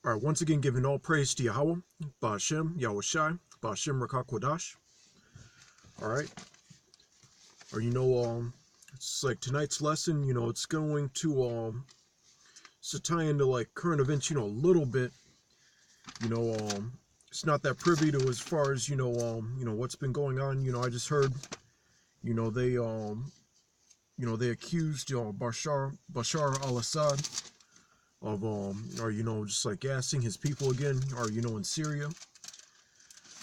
All right, once again, giving all praise to Yahweh, Ba'ashem, Yahawashi, Ba'ashem Rakakwadash. All right, or it's like tonight's lesson. It's going to tie into like current events. A little bit. You know, it's not that privy to as far as what's been going on. I just heard. They they accused Bashar al-Assad of or just like gassing his people again, or in Syria,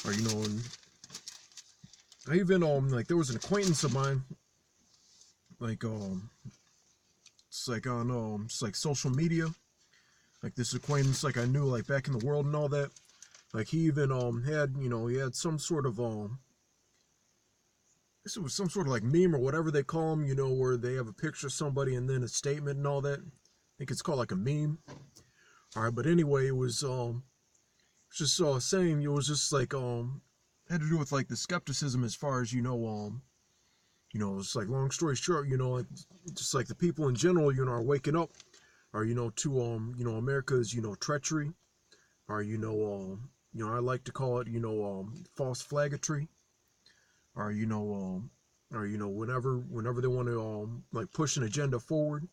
or and I even like there was an acquaintance of mine, like it's like on it's like social media, like this acquaintance like I knew like back in the world and all that, like he even had he had some sort of this was some sort of like meme or whatever they call them, where they have a picture of somebody and then a statement and all that. I think it's called like a meme. All right, but anyway, it was just saying it was just like had to do with like the skepticism as far as it's like long story short, like just like the people in general, are waking up, or to America's treachery, or I like to call it false flaggetry, or whenever they want to like push an agenda forward,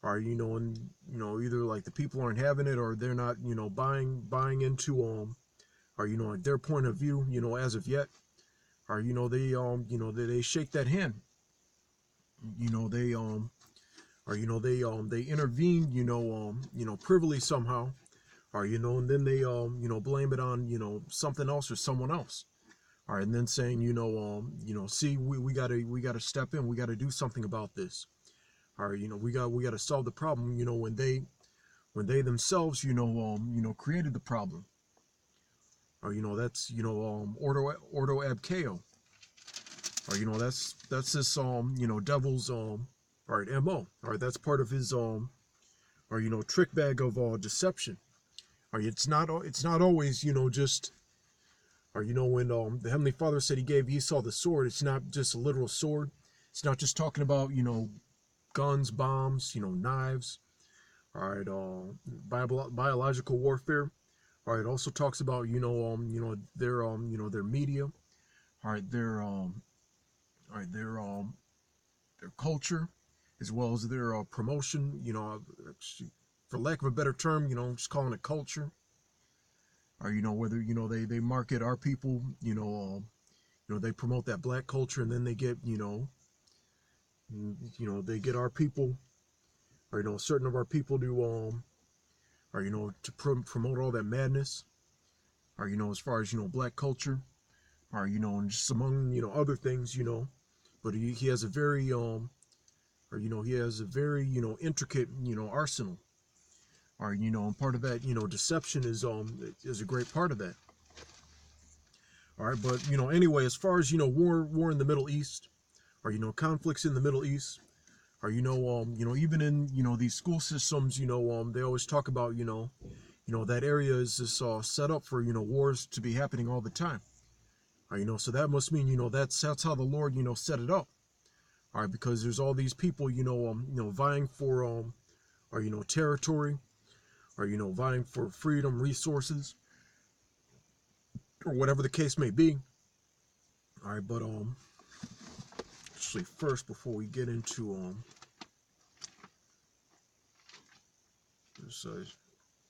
or and either like the people aren't having it, or they're not buying into or their point of view as of yet, or they shake that hand, they or they intervene privily somehow, or and then they blame it on something else or someone else. All right, and then saying see, we gotta step in, we gotta do something about this. All right, we gotta solve the problem when they themselves created the problem. Or that's ordo ab chaos. Or that's this devil's all right, mo. All right, that's part of his or trick bag of deception. Or it's not always just, or when the Heavenly Father said he gave Esau the sword, it's not just a literal sword. It's not just talking about guns, bombs, knives. All right, biological warfare. All right, it also talks about their media. All right, their culture, as well as their promotion. For lack of a better term, just calling it culture. Or whether they market our people. They promote that black culture, and then they get they get our people, or certain of our people to or to promote all that madness, or as far as black culture, or and just among other things, but he has a very or he has a very intricate arsenal, or and part of that deception is a great part of that. All right, but anyway, as far as war in the Middle East, or conflicts in the Middle East, or even in these school systems, they always talk about that area is just set up for wars to be happening all the time. All right, so that must mean that's how the Lord set it up. All right, because there's all these people vying for or territory, or vying for freedom, resources, or whatever the case may be. All right, but actually first, before we get into this, I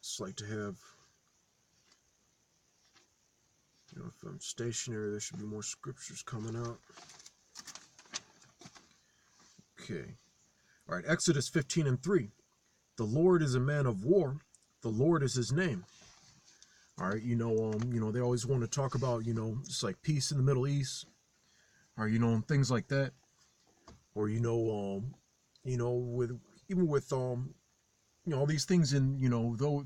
just like to have, if I'm stationary, there should be more scriptures coming out. Okay. All right, Exodus 15:3. The Lord is a man of war. The Lord is his name. All right, they always want to talk about, just like peace in the Middle East, or things like that, or with even with all these things in though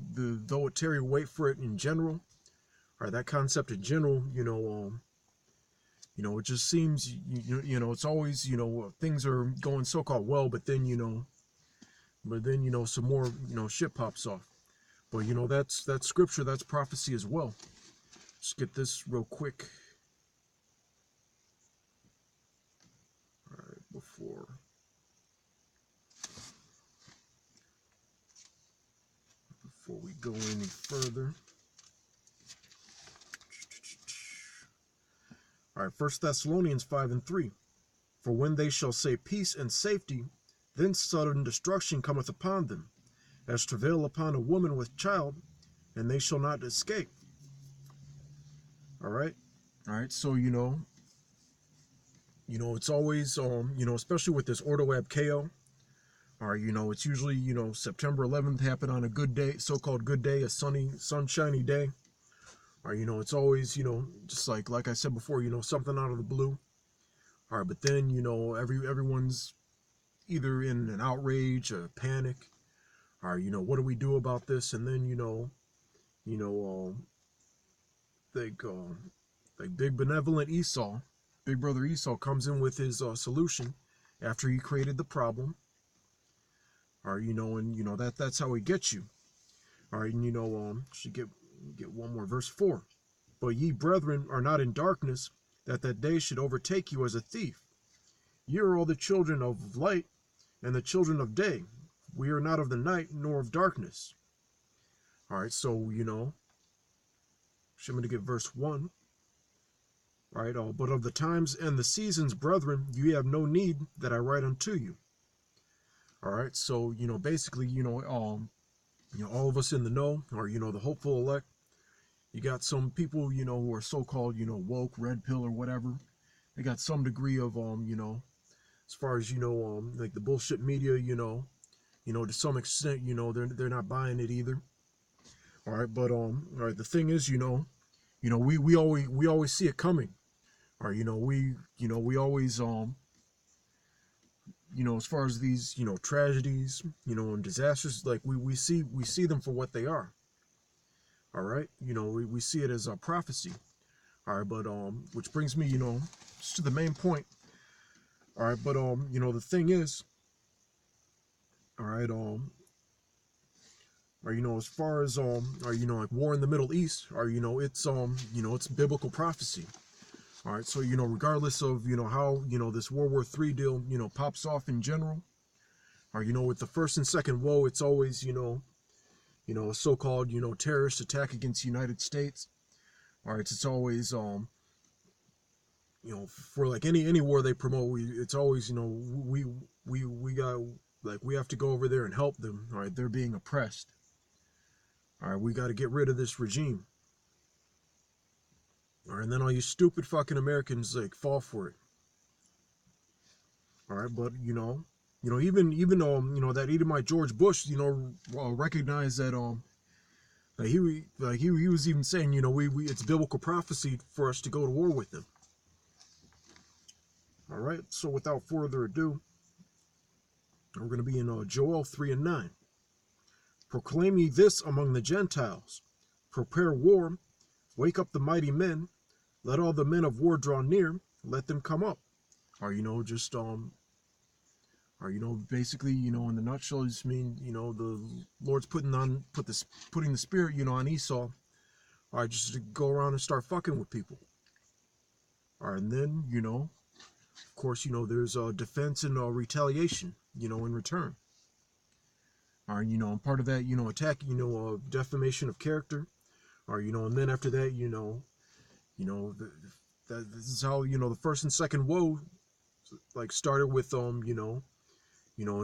it tarry, wait for it in general, or that concept in general, it just seems it's always things are going so-called well, but then some more shit pops off. But that's scripture, that's prophecy as well. Let's get this real quick. All right, before we go any further. All right, 1 Thessalonians 5:3. For when they shall say peace and safety, then sudden destruction cometh upon them, as travail upon a woman with child, and they shall not escape. All right, so it's always especially with this Ordo ab Chao. All right, it's usually September 11th happen on a good day, so-called good day, a sunshiny day. Or it's always just like I said before, something out of the blue. All right, but then everyone's either in an outrage, a panic. All right, what do we do about this? And then like big benevolent Esau, big brother Esau comes in with his solution after he created the problem. All right, and that's how he gets you. All right, and should get one more, verse 4. But ye brethren are not in darkness, that day should overtake you as a thief. Ye are all the children of light and the children of day. We are not of the night nor of darkness. All right, so should we get verse 1? Right, but of the times and the seasons, brethren, you have no need that I write unto you. All right, so basically all of us in the know, or the hopeful elect, you got some people who are so-called woke, red pill or whatever. They got some degree of as far as like the bullshit media, to some extent they're not buying it either. All right, but all right, the thing is we always see it coming. Or we always as far as these tragedies and disasters, like we see them for what they are. All right, we see it as a prophecy. All right, but which brings me just to the main point. All right, but the thing is, all right, or as far as or like war in the Middle East, or it's biblical prophecy. All right, so regardless of how this World War III deal pops off in general, or with the first and second woe, it's always a so-called terrorist attack against the United States. All right, it's always for like any war they promote, it's always we got we have to go over there and help them. All right, they're being oppressed. All right, we got to get rid of this regime. All right, and then all you stupid fucking Americans fall for it. All right, but even that Edomite George Bush recognized that he was even saying we it's biblical prophecy for us to go to war with them. All right, so without further ado, we're going to be in Joel 3:9. Proclaim ye this among the Gentiles, prepare war, wake up the mighty men, let all the men of war draw near, let them come up. Or just basically in the nutshell, just mean the Lord's putting the spirit on Esau. All right, just to go around and start fucking with people. All right, and then of course there's defense and retaliation in return. All right, and part of that attack defamation of character. Or and then after that this is how the first and second woe started with and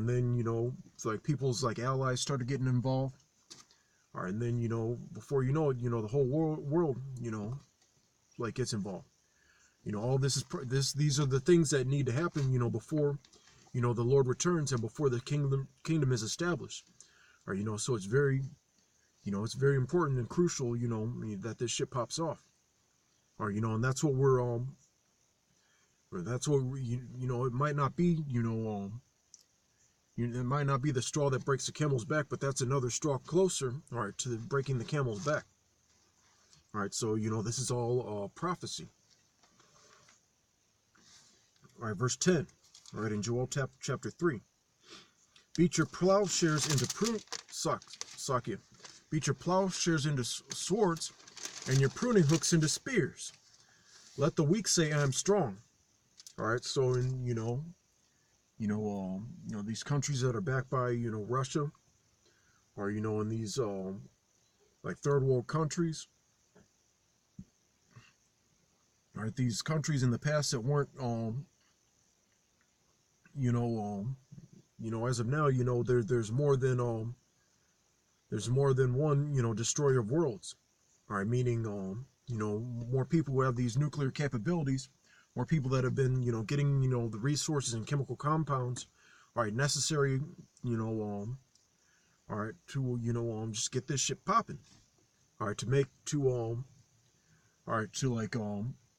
then it's like people's allies started getting involved. All right, and then before you know it the whole world gets involved. All this these are the things that need to happen before the Lord returns and before the kingdom is established. Or so it's very it's very important and crucial that this shit pops off. Or and that's what we're or that's what it might not be it might not be the straw that breaks the camel's back, but that's another straw closer, all right, to breaking the camel's back. All right, so this is all prophecy. All right, verse 10. All right, in Joel chapter 3. Beat your plowshares into beat your plowshares into swords, and your pruning hooks into spears. Let the weak say, I am strong. All right, so in these countries that are backed by Russia, or in these like third world countries, all right, these countries in the past that weren't you know as of now, there's more than one destroyer of worlds. All right, meaning more people who have these nuclear capabilities, more people that have been getting the resources and chemical compounds, all right, necessary all right, to just get this shit popping, all right, to make to all right, to like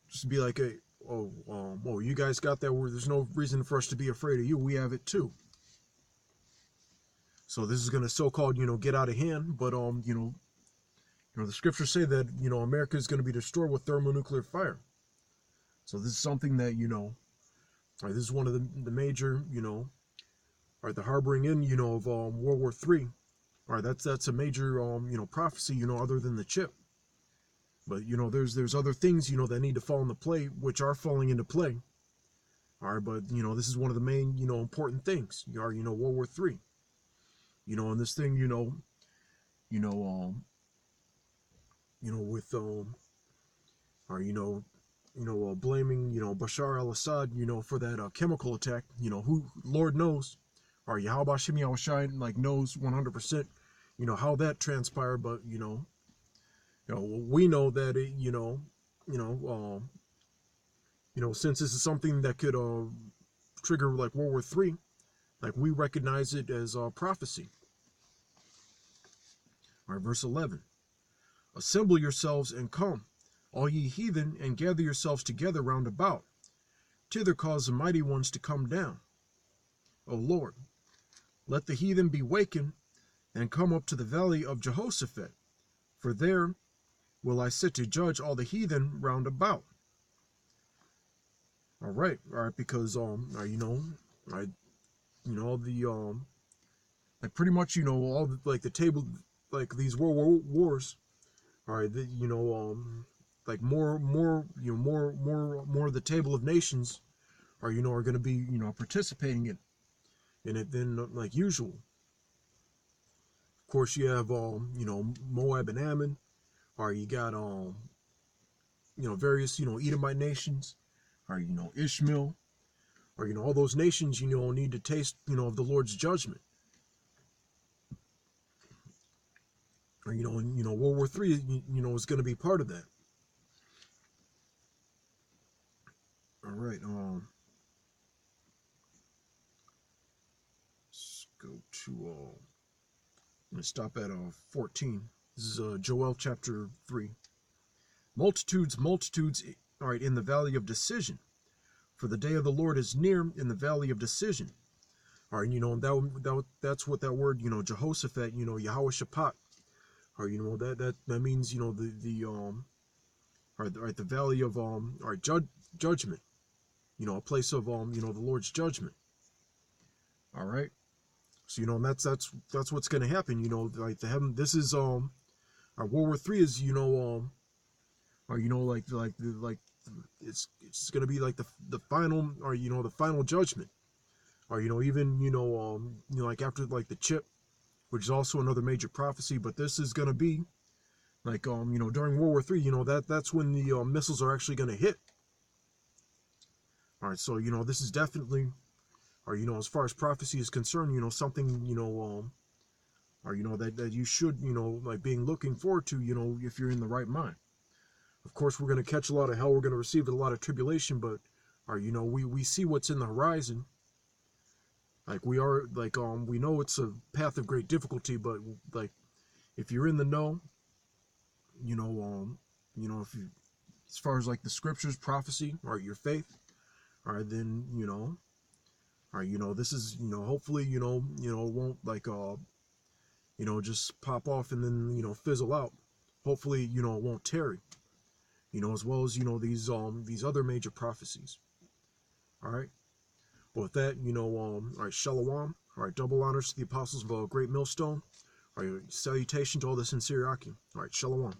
just be like a oh, you guys got that, where there's no reason for us to be afraid of you, we have it too. So this is going to so-called get out of hand, but the scriptures say that America is going to be destroyed with thermonuclear fire. So this is something that this is one of the major the harboring in of World War III. All right, that's a major prophecy other than the chip. But there's other things that need to fall into play, which are falling into play. All right, but this is one of the main important things. World War III. And this thing with blaming Bashar al-Assad for that chemical attack. Who Lord knows, or Yahawahshapat like knows 100% how that transpired, but we know that it since this is something that could trigger like World War III, like we recognize it as prophecy. All right, verse 11. Assemble yourselves and come, all ye heathen, and gather yourselves together round about. Thither cause the mighty ones to come down. O Lord, let the heathen be wakened, and come up to the valley of Jehoshaphat, for there will I sit to judge all the heathen round about. All right, because like pretty much all the, like the table, like these world wars, all right, like more of the table of nations are going to be participating in it than like usual. Of course, you have Moab and Ammon, or you got various Edomite nations, or Ishmael, or all those nations need to taste of the Lord's judgment. Or World War III is going to be part of that. All right, let's go to I'm gonna stop at 14. This is Joel chapter 3. Multitudes, all right, in the valley of decision, for the day of the Lord is near in the valley of decision. All right, and that's what that word Jehoshaphat, Yahawahshapat, or that means the valley of judgment, a place of the Lord's judgment. All right, so and that's what's going to happen. Like the heaven. This is our World War III is or like it's going to be like the final, or the final judgment, or even like after like the chip, which is also another major prophecy. But this is going to be like during World War III, that's when the missiles are actually going to hit. All right, so this is definitely, or as far as prophecy is concerned, something or that you should like being looking forward to, if you're in the right mind. Of course, we're going to catch a lot of hell, we're going to receive a lot of tribulation, but we see what's in the horizon. Like we are like we know it's a path of great difficulty, but like if you're in the know, if you, as far as like the scriptures, prophecy, or your faith, all right, then all right, this is hopefully it won't like just pop off and then fizzle out. Hopefully it won't tarry, as well as these other major prophecies. All right, but with that, all right, shalom, all right, double honors to the apostles of a great millstone. All right, salutation to all the sincere Akim. All right, shalom.